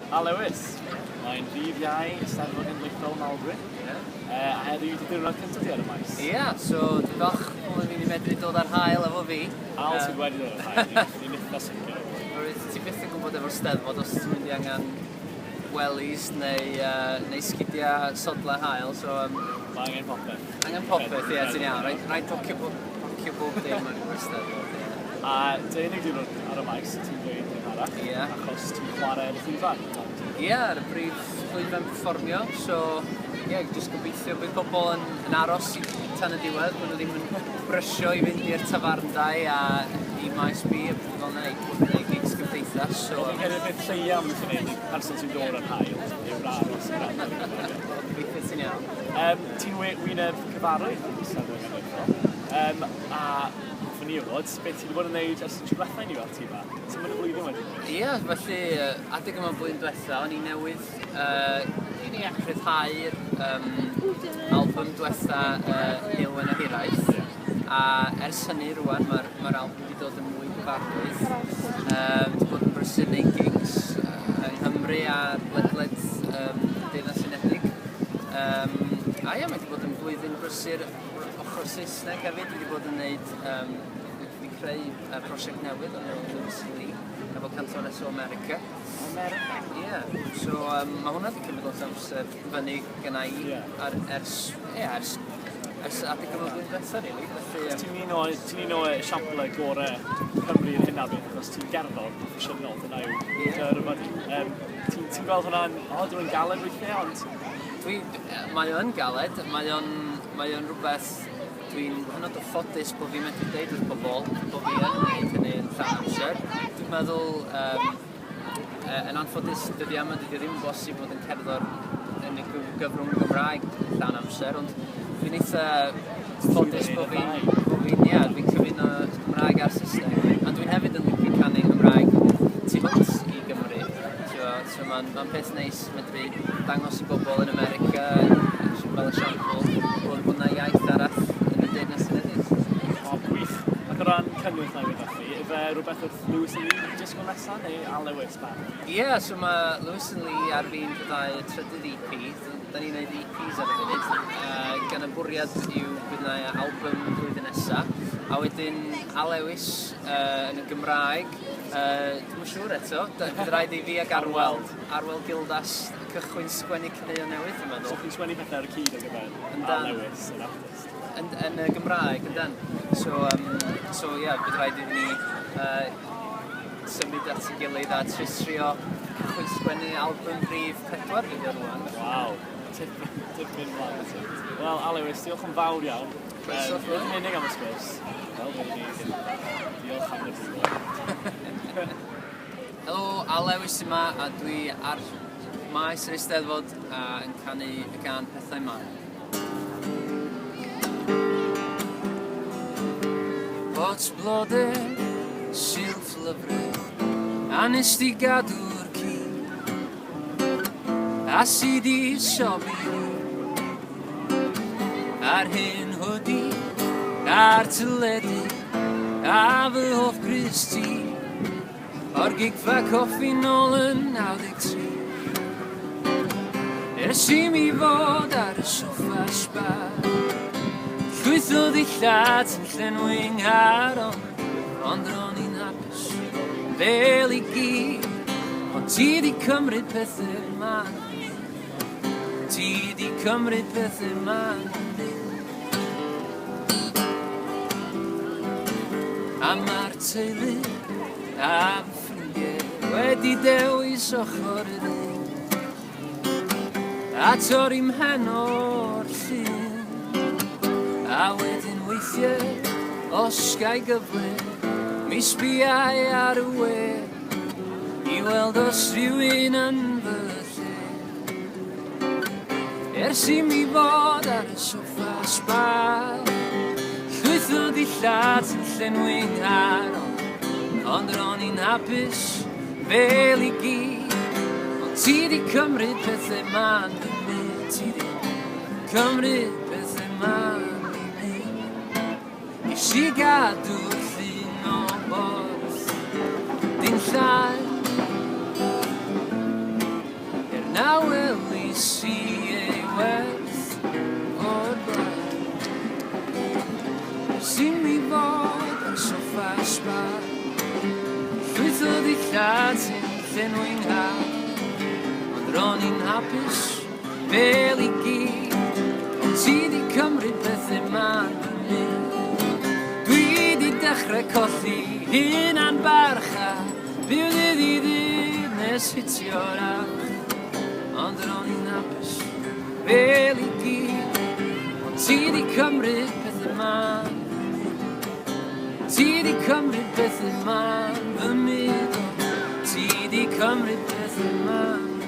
A Lewis, mae'n rhif iau Eisteddfod Genedlaethol Maldwyn. A heddiw wedi diwrnod cyntaf ti ar y maes. Ie, so dwi'n falch bod ni'n medru dod ar hael efo fi. Al sydd wedi dod ar hael, ni'n eitha sicr. Ti byth yn gwybod efo'r Steddfod os ti'n mynd i angen wellies neu sgidiau sodlau hael, so... Mae angen popeth. Angen popeth, ie, ti'n iawn. Rhaid docio bob dim yn y Steddfod, ie. A deunig diwrnod ar y maes, ti'n dweud yn arach, achos ti'n chwarae y llwyfan. Ie, ar y brif llwyfan perfformio, so ie, jyst gobeithio bydd pobl yn aros tan y diwedd, maen nhw ddim yn brysio i fynd i'r tafarndau a i maes B a beth fel yna, i gigs gymdeithas. Fi'n credu beth lleia am ti'n gwneud, person sy'n dod ar hael, yw'r aros i'r adeg. Gobeithio ti'n iawn. Ti'n wyneb cyfarwydd yn Eisteddfod Genedlaethol, a ffyn i o fod, beth ti wedi bod yn gwneud ers y tro diwethaf i ni fel tîm a? Ti'n mynd y blwyddyn wedi? Ie, felly, adeg yma'n blwyddyn diwethaf, o'n i newydd i ni acryddhau'r album diwethaf Heilwen a Hiraeth. A ers hynny rwan, mae'r album wedi dod yn mwy gyfarwydd. Wedi bod yn brysur neu gigs yng Nghymru a'r ledled Deyrnas Unedig. A ie, mae wedi bod yn flwyddyn brysur ochr Saesneg hefyd. Wedi bod yn gwneud, wedi creu prosiect newydd o'n Lewis Lee efo Cantores o America. America? Ie, so mae hwnna wedi cymryd lot o amser fyny gyda i ers adeg yma blwyddyn diwethaf, rili. Ti'n un o esiamplau gorau Cymru yn hynna beth, achos ti'n gerddor proffesiynol, dyna yw gyrfod. Ti'n gweld hwnna'n, dwi'n galed weithiau, ond... Mae o'n galed, mae o'n rhywbeth dwi'n hynod o ffodus bod fi'n medru dweud wrth bobl bod fi yn gwneud hynny yn llawn amser. Dwi'n meddwl, yn anffodus, dydi ddim yn bosib bod yn cerddor yn y gyfrwng Gymraeg llawn amser, ond dwi'n eitha ffodus bod fi'n cyfuno Gymraeg a'r Saesneg, a dwi'n hefyd yn licio canu Gymraeg tu hwnt i Gymru. So mae'n peth neis medru dangos i bobl yn America, fel esiampl, bod yna iaith arall yn y Deyrnas Unedig. O, gwych. Ac o ran cynnwys na gyda chi, yfe rhywbeth wrth Lewis and Lee disgwyl nesaf, neu a Lewis fan? Ie, so mae Lewis and Lee ar fi'n gyda'i trydydd EP. Da ni'n gwneud EPs ar y funud. Gan y bwriad yw bydd yna album blwyddyn nesaf. A wedyn a Lewis yn y Gymraeg. Dwi'n siŵr eto, bydd rhaid i fi ag Arwel Gildas cychwyn sgwennu cyneuon newydd, dwi'n meddwl. So chi'n sgwennu pethau ar y cyd o gyfer a Lewis yn artist? Yn y Gymraeg, yndan. So ie, bydd rhaid i ni symud at y gilydd a trio cychwyn sgwennu album brif 4 fideo rwan. Waw, tipyn mlaen y tip. Wel, a Lewis, diolch yn fawr iawn. Diolch yn unig am y sgwrs. Wel, diolch am y bwyd. Helo, a Lewis yma, a dwi ar maes yr Eisteddfod yn canu y gan Pethau Man. Bots blodau, silff lyfrau, a nes di gadw'r ci, a si di sobi a'r hyn hwdi, a'r tyledu, a fy hoff Christi, o'r gigfa coffi nôl yn 93. Ers i mi fod ar y soffa spa, llwythodd I llad yn llenwi ngharon, ond ro'n i'n hapus fel I gyd. Ond ti di cymryd pethau man, ti di cymryd pethau man. A mae'r teulu a fy ffrindiau wedi dewis ochr y ddyn, a torri mhen o'r llun, a wedyn weithiau os gai gyfle mi sbiau ar y we I weld os rhywun yn fy lle. Ers I mi fod ar y soffa spa, llwythodd I llad yn llenwi ngharon, ond ro'n i'n hapus fel I gyd. Ond ti di cymryd pethau man I mi, ti di cymryd pethau man I mi. Is I gadw'r llun o borth, di'n llai, si ei werth o'r blaen. Sy'n mi fod ar soffa spa, llwythodd I llad sy'n llenwi'n nghael, ond ro'n i'n hapus fel I gyd, ond ti di cymryd bethau ma'n mynd. Dwi di dechrau colli hunan barch a byw ddydd I ddydd nes hitio'r arch, ond ro'n i'n hapus fel I gyd, ond ti di cymryd bethau ma'n. Ti di cymryd bethau ma'n fy meddwl, ti di cymryd bethau ma'n.